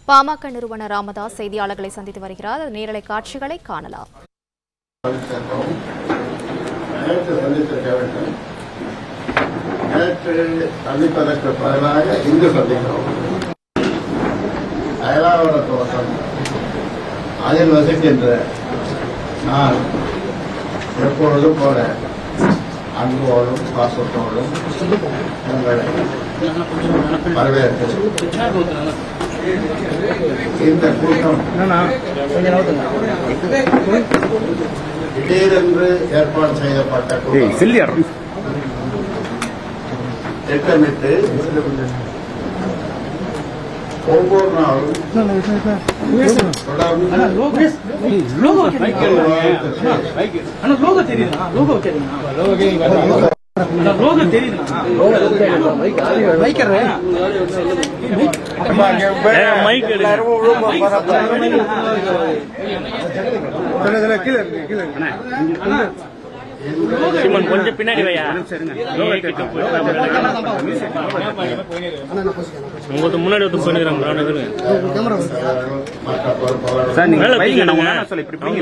பாமக நிறுவனர் ராமதாஸ் செய்தியாளர்களை சந்தித்து வருகிறார். நேரலை காட்சிகளை காணலாம். சந்திப்பதற்கு பதிலாக இங்கு சந்திக்கிறோம். அயலாவர தோட்டம் அதில் வசிக்கின்ற நான் எப்பொழுதும் போல அன்போடும் பாசத்தோடும் உங்களை வரவேற்று இந்த கூட்டம் திடீரென்று ஏற்பாடு செய்யப்பட்ட கூட்டம் திட்டமிட்டு ஒவ்வொரு நாளும் கொஞ்சம் பின்னாடி வையா உங்களுக்கு முன்னாடி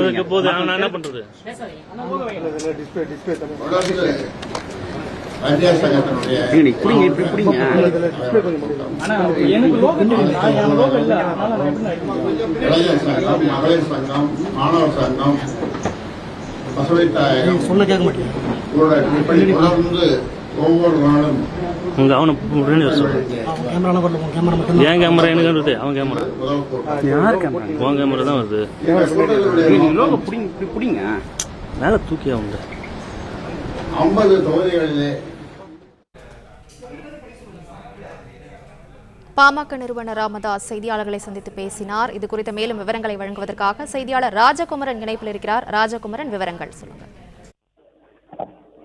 வந்து போது நான் என்ன பண்றது? மகளிர் சங்கம், மாணவர் சங்கம், பசுமைத்தாயகம் தொடர்ந்து ஒவ்வொரு நாளும் அவனை என் கேமரா எனக்கு வருது, அவன் கேமரா உன் கேமரா தான் வருது. மேல தூக்கி அவங்க 50 தொகுதிகளிலே பாமக நிறுவனர் ராமதாஸ் செய்தியாளர்களை சந்தித்து பேசினார். இது குறித்த மேலும் விவரங்களை வழங்குவதற்காக செய்தியாளர் ராஜகுமரன் இணைப்பில் இருக்கிறார். ராஜகுமரன், விவரங்கள் சொல்லுங்கள்.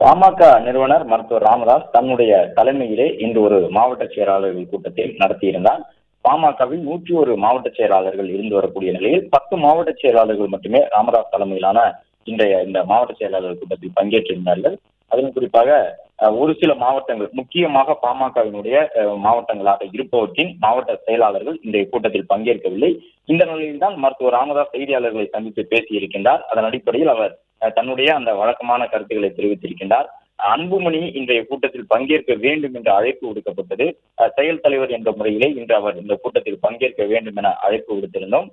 பாமக நிறுவனர் மருத்துவர் ராமதாஸ் தன்னுடைய தலைமையிலே இன்று ஒரு மாவட்ட செயலாளர்கள் கூட்டத்தை நடத்தியிருந்தார். பாமகவில் 101 மாவட்ட செயலாளர்கள் இருந்து வரக்கூடிய நிலையில் 10 மாவட்ட செயலாளர்கள் மட்டுமே ராமதாஸ் தலைமையிலான இன்றைய இந்த மாவட்ட செயலாளர்கள் கூட்டத்தில் பங்கேற்றிருந்தார்கள். அதிலும் குறிப்பாக ஒரு சில மாவட்டங்கள், முக்கியமாக பாமகவினுடைய மாவட்டங்களாக இருப்பவற்றின் மாவட்ட செயலாளர்கள் இன்றைய கூட்டத்தில் பங்கேற்கவில்லை. இந்த நிலையில்தான் மருத்துவர் ராமதாஸ் செய்தியாளர்களை சந்தித்து பேசியிருக்கின்றார். அதன் அடிப்படையில் அவர் தன்னுடைய அந்த வழக்கமான கருத்துக்களை தெரிவித்திருக்கின்றார். அன்புமணி இன்றைய கூட்டத்தில் பங்கேற்க வேண்டும் என்ற அழைப்பு விடுக்கப்பட்டது. செயல் தலைவர் என்ற முறையிலே இன்று அவர் இந்த கூட்டத்தில் பங்கேற்க வேண்டும் என அழைப்பு விடுத்திருந்தோம்.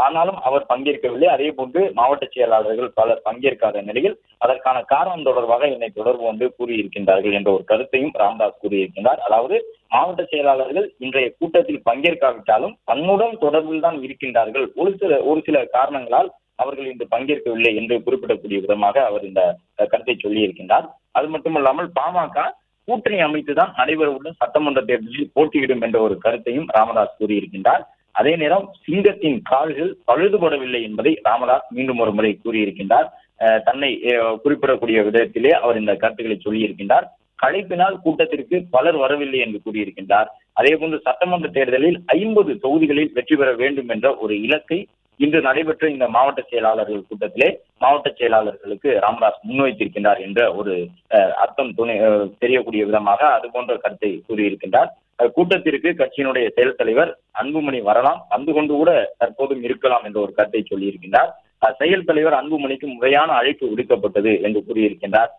ஆனாலும் அவர் பங்கேற்கவில்லை. அதே போன்று மாவட்ட செயலாளர்கள் பலர் பங்கேற்காத நிலையில் அதற்கான காரணம் தொடர்பாக என்னை தொடர்பு வந்து கூறியிருக்கின்றார்கள் என்ற ஒரு கருத்தையும் ராமதாஸ் கூறியிருக்கின்றார். அதாவது மாவட்ட செயலாளர்கள் இன்றைய கூட்டத்தில் பங்கேற்காவிட்டாலும் தன்னுடன் தொடர்பில் தான் இருக்கின்றார்கள், ஒரு சில காரணங்களால் அவர்கள் இன்று பங்கேற்கவில்லை என்று குறிப்பிடக்கூடிய விதமாக அவர் இந்த கருத்தை சொல்லியிருக்கின்றார். அது மட்டுமல்லாமல் பாமக கூட்டணி அமைத்துதான் நடைபெறவுள்ள சட்டமன்ற தேர்தலில் போட்டியிடும் என்ற ஒரு கருத்தையும் ராமதாஸ் கூறியிருக்கின்றார். அதே நேரம் சிங்கத்தின் கால்கள் பழுதுபடவில்லை என்பதை ராமதாஸ் மீண்டும் ஒரு முறை கூறியிருக்கின்றார். தன்னை குறிப்பிடக்கூடிய விதத்திலே அவர் இந்த கருத்துக்களை சொல்லியிருக்கின்றார். களைப்பினால் கூட்டத்திற்கு பலர் வரவில்லை என்று கூறியிருக்கின்றார். அதே போன்று சட்டமன்ற தேர்தலில் 50 தொகுதிகளில் வெற்றி பெற வேண்டும் என்ற ஒரு இலக்கை இன்று நடைபெற்ற இந்த மாவட்ட செயலாளர்கள் கூட்டத்திலே மாவட்ட செயலாளர்களுக்கு ராமதாஸ் முன்வைத்திருக்கின்றார் என்ற ஒரு அர்த்தம் தெரியக்கூடிய விதமாக அது போன்ற கருத்தை கூறியிருக்கின்றார். கூட்டத்திற்கு கட்சியினுடைய செயல் தலைவர் அன்புமணி வரலாம், வந்து கொண்டு கூட தற்போதும் இருக்கலாம் என்ற ஒரு கருத்தை சொல்லியிருக்கின்றார். செயல் தலைவர் அன்புமணிக்கு முறையான அழைப்பு விடுக்கப்பட்டது என்று கூறியிருக்கின்றார்.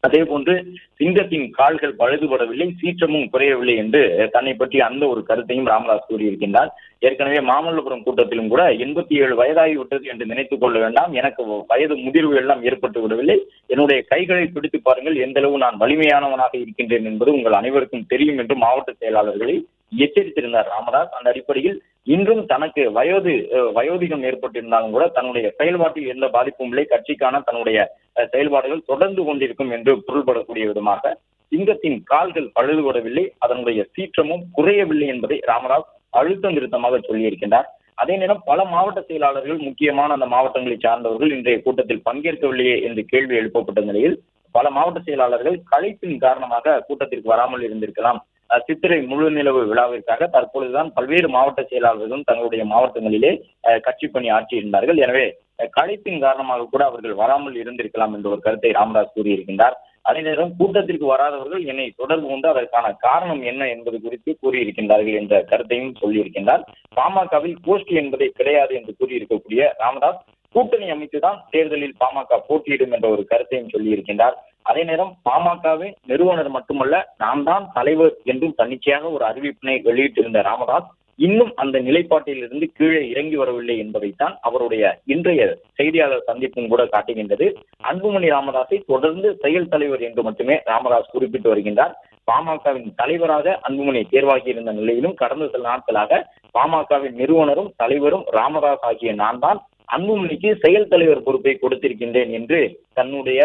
அதே போன்று சிங்கத்தின் கால்கள் பழுதுபடவில்லை, சீற்றமும் குறையவில்லை என்று தன்னை பற்றி அந்த ஒரு கருத்தையும் ராமதாஸ் கூறியிருக்கின்றார். ஏற்கனவே மாமல்லபுரம் கூட்டத்திலும் கூட 87 வயதாகிவிட்டது என்று நினைத்துக் கொள்ள வேண்டாம், எனக்கு வயது முதிர்வு எல்லாம் ஏற்பட்டு விடவில்லை, என்னுடைய கைகளை பிடித்து பாருங்கள், எந்த அளவு நான் வலிமையானவனாக இருக்கின்றேன் என்பது உங்கள் அனைவருக்கும் தெரியும் என்று மாவட்ட செயலாளர்களை எச்சரித்திருந்தார் ராமதாஸ். அந்த அடிப்படையில் இன்றும் தனக்கு வயோதிகம் ஏற்பட்டிருந்தாலும் கூட தன்னுடைய செயல்பாட்டில் எந்த பாதிப்பும் இல்லை, கட்சிக்கான தன்னுடைய செயல்பாடுகள் தொடர்ந்து கொண்டிருக்கும் என்று பொருள்படக்கூடிய விதமாக சிங்கத்தின் கால்கள் பழுதுபடவில்லை, அதனுடைய சீற்றமும் குறையவில்லை என்பதை ராமதாஸ் அழுத்தம் திருத்தமாக சொல்லியிருக்கின்றார். அதே நேரம் பல மாவட்ட செயலாளர்கள், முக்கியமான அந்த மாவட்டங்களை சார்ந்தவர்கள் இன்றைய கூட்டத்தில் பங்கேற்கவில்லையே என்று கேள்வி எழுப்பப்பட்ட நிலையில் பல மாவட்ட செயலாளர்கள் களைப்பின் காரணமாக கூட்டத்திற்கு வராமல் இருந்திருக்கலாம். சித்திரை முழு நிலவு விழாவிற்காக தற்பொழுதுதான் பல்வேறு மாவட்ட செயலாளர்களும் தங்களுடைய மாவட்டங்களிலே கட்சி பணி ஆற்றியிருந்தார்கள். எனவே களைப்பின் காரணமாக கூட அவர்கள் வராமல் இருந்திருக்கலாம் என்ற ஒரு கருத்தை ராமதாஸ் கூறியிருக்கின்றார். அதே நேரம் கூட்டத்திற்கு வராதவர்கள் என்னை தொடர்பு கொண்டு அதற்கான காரணம் என்ன என்பது குறித்து கூறியிருக்கின்றார்கள் என்ற கருத்தையும் சொல்லியிருக்கின்றார். பாமகவில் கோஷ்டி என்பதை கிடையாது என்று கூறியிருக்கக்கூடிய ராமதாஸ் கூட்டணி அமைத்துதான் தேர்தலில் பாமக போட்டியிடும் என்ற ஒரு கருத்தையும் சொல்லியிருக்கின்றார். அதே நேரம் பாமகவின் நிறுவனர் மட்டுமல்ல, நாம் தான் தலைவர் என்றும் தன்னிச்சையாக ஒரு அறிவிப்பினை வெளியிட்டிருந்த ராமதாஸ் இன்னும் அந்த நிலைப்பாட்டில் இருந்து கீழே இறங்கி வரவில்லை என்பதைத்தான் அவருடைய இன்றைய செய்தியாளர் சந்திப்பும் கூட காட்டுகின்றது. அன்புமணி ராமதாஸை தொடர்ந்து செயல் தலைவர் என்று மட்டுமே ராமதாஸ் குறிப்பிட்டு வருகின்றார். பாமகவின் தலைவராக அன்புமணி தேர்வாகி இருந்த நிலையிலும் கடந்த சில நாட்களாக பாமகவின் நிறுவனரும் தலைவரும் ராமதாஸ் ஆகிய நான் தான் அன்புமணிக்கு செயல் தலைவர் பொறுப்பை கொடுத்திருக்கின்றேன் என்று தன்னுடைய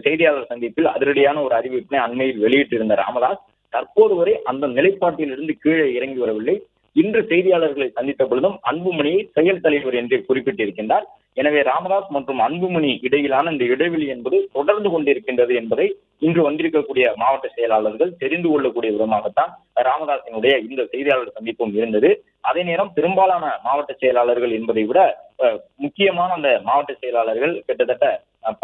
செய்தியாளர் சந்திப்பில் அதிரடியான ஒரு அறிவிப்பினை அண்மையில் வெளியிட்டிருந்த ராமதாஸ் தற்போது வரை அந்த நிலைப்பாட்டில் இருந்து கீழே இறங்கி வரவில்லை. இன்று செய்தியாளர்களை சந்தித்த பொழுதும் அன்புமணியை செயல் தலைவர் என்று குறிப்பிட்டிருக்கின்றார். எனவே ராமதாஸ் மற்றும் அன்புமணி இடையிலான இந்த இடைவெளி என்பது தொடர்ந்து கொண்டிருக்கின்றது என்பதை இன்று வந்திருக்கக்கூடிய மாவட்ட செயலாளர்கள் தெரிந்து கொள்ளக்கூடிய விதமாகத்தான் ராமதாசினுடைய இந்த செய்தியாளர் சந்திப்பும் இருந்தது. அதே நேரம் பெரும்பாலான மாவட்ட செயலாளர்கள் என்பதை விட முக்கியமான அந்த மாவட்ட செயலாளர்கள் கிட்டத்தட்ட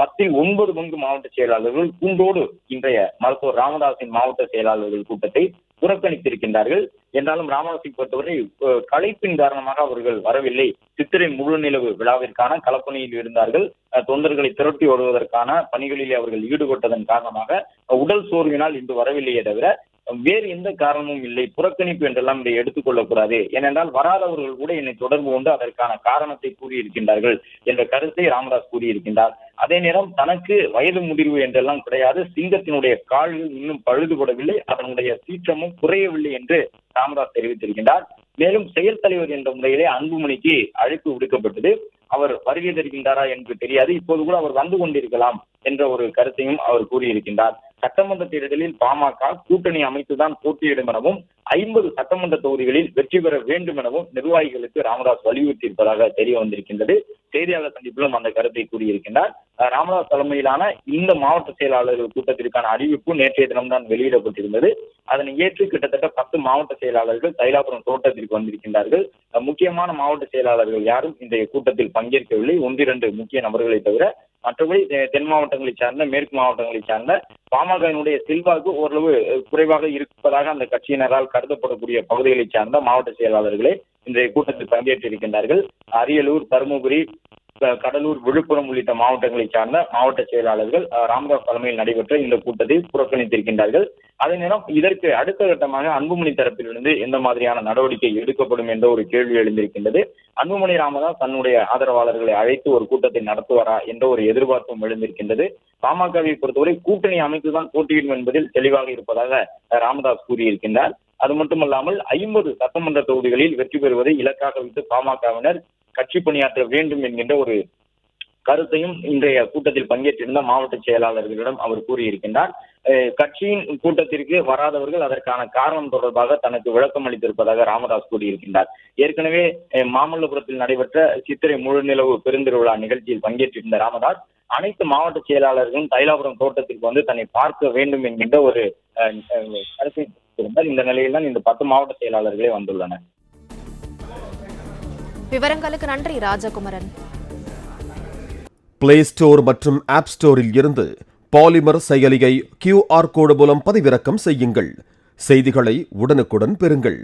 10-9 பங்கு மாவட்ட செயலாளர்கள் கூண்டோடு இன்றைய மருத்துவர் ராமதாஸின் மாவட்ட செயலாளர்கள் கூட்டத்தை புறக்கணித்திருக்கின்றார்கள். என்றாலும் ராமதாஸை பொறுத்தவரை களைப்பின் காரணமாக அவர்கள் வரவில்லை. சித்திரை முழு நிலவு விழாவிற்கான களப்பணியில் இருந்தார்கள். தொண்டர்களை திரட்டி வருவதற்கான பணிகளிலே அவர்கள் ஈடுபட்டதன் காரணமாக உடல் சோர்வினால் இன்று வரவில்லையே தவிர வேறு எந்த காரணமும் இல்லை. புறக்கணிப்பு என்றெல்லாம் இதை எடுத்துக் கொள்ளக்கூடாது. ஏனென்றால் வராதவர்கள் கூட என்னை தொடர்பு கொண்டு அதற்கான காரணத்தை கூறியிருக்கின்றார்கள் என்ற கருத்தை ராமதாஸ் கூறியிருக்கின்றார். அதே நேரம் தனக்கு வயது முதிர்வு என்றெல்லாம் கிடையாது. சிங்கத்தினுடைய கால்கள் இன்னும் பழுதுபடவில்லை, அதனுடைய சீற்றமும் குறையவில்லை என்று ராமதாஸ் தெரிவித்திருக்கின்றார். மேலும் செயல் தலைவர் என்ற முறையிலே அன்புமணிக்கு அழைப்பு விடுக்கப்பட்டது. அவர் வருகை தருகின்றாரா என்று தெரியாது. இப்போது கூட அவர் வந்து கொண்டிருக்கலாம் என்ற ஒரு கருத்தையும் அவர் கூறியிருக்கின்றார். சட்டமன்ற தேர்தலில் பாமக கூட்டணி அமைத்துதான் போட்டியிடும் எனவும் 50 சட்டமன்ற தொகுதிகளில் வெற்றி பெற வேண்டும் எனவும் நிர்வாகிகளுக்கு ராமதாஸ் வலியுறுத்தியிருப்பதாக தெரிய வந்திருக்கின்றது. செய்தியாளர் சந்திப்பிலும் அந்த கருத்தை கூறியிருக்கின்றார். ராமதாஸ் தலைமையிலான இந்த மாவட்ட செயலாளர்கள் கூட்டத்திற்கான அறிவிப்பு நேற்றைய தினம்தான் வெளியிடப்பட்டிருந்தது. அதனை ஏற்று கிட்டத்தட்ட 10 மாவட்ட செயலாளர்கள் தைலாபுரம் தோட்டத்திற்கு வந்திருக்கின்றார்கள். முக்கியமான மாவட்ட செயலாளர்கள் யாரும் இன்றைய கூட்டத்தில் பங்கேற்கவில்லை. 1-2 முக்கிய நபர்களை தவிர மற்றபடி தென் மாவட்டங்களை சார்ந்த மேற்கு மாவட்டங்களை சார்ந்த பாமகவினுடைய செல்வாக்கு ஓரளவு குறைவாக இருப்பதாக அந்த கட்சியினரால் கருதப்படக்கூடிய பகுதிகளை சார்ந்த மாவட்ட செயலாளர்களே இன்றைய கூட்டத்தில் பங்கேற்றிருக்கின்றார்கள். அரியலூர், தருமபுரி, கடலூர், விழுப்புரம் உள்ளிட்ட மாவட்டங்களை சார்ந்த மாவட்ட செயலாளர்கள் ராமதாஸ் தலைமையில் நடைபெற்ற இந்த கூட்டத்தை புறக்கணித்திருக்கின்றார்கள். அதே நேரம் இதற்கு அடுத்த கட்டமாக அன்புமணி தரப்பிலிருந்து எந்த மாதிரியான நடவடிக்கை எடுக்கப்படும் என்ற ஒரு கேள்வி எழுந்திருக்கின்றது. அன்புமணி ராமதாஸ் தன்னுடைய ஆதரவாளர்களை அழைத்து ஒரு கூட்டத்தை நடத்துவாரா என்ற ஒரு எதிர்பார்ப்பும் எழுந்திருக்கின்றது. பாமகவை பொறுத்தவரை கூட்டணி அமைத்துதான் போட்டியிடும் என்பதில் தெளிவாக இருப்பதாக ராமதாஸ் கூறியிருக்கின்றார். அது மட்டுமல்லாமல் 50 சட்டமன்ற தொகுதிகளில் வெற்றி பெறுவதை இலக்காக வைத்து பாமகவினர் கட்சி பணியாற்ற வேண்டும் என்கின்ற ஒரு கருத்தையும் இன்றைய கூட்டத்தில் பங்கேற்றிருந்த மாவட்ட செயலாளர்களிடம் அவர் கூறியிருக்கின்றார். கட்சியின் கூட்டத்திற்கு வராதவர்கள் அதற்கான காரணம் தொடர்பாக தனக்கு விளக்கம் அளித்திருப்பதாக ராமதாஸ் கூறியிருக்கின்றார். ஏற்கனவே மாமல்லபுரத்தில் நடைபெற்ற சித்திரை முழு நிலவு பெருந்திருவிழா நிகழ்ச்சியில் பங்கேற்றிருந்த ராமதாஸ் அனைத்து மாவட்ட செயலாளர்களும் தைலாபுரம் தோட்டத்திற்கு வந்து தன்னை பார்க்க வேண்டும் என்கின்ற ஒரு கருத்தை இருந்தார். இந்த நிலையில் தான் இந்த 10 மாவட்ட செயலாளர்களே வந்துள்ளனர். விவரங்களுக்கு நன்றி ராஜகுமரன். பிளே ஸ்டோர் மற்றும் ஆப் ஸ்டோரில் இருந்து பாலிமர் செயலியை QR கோடு மூலம் பதிவிறக்கம் செய்யுங்கள். செய்திகளை உடனுக்குடன் பெறுங்கள்.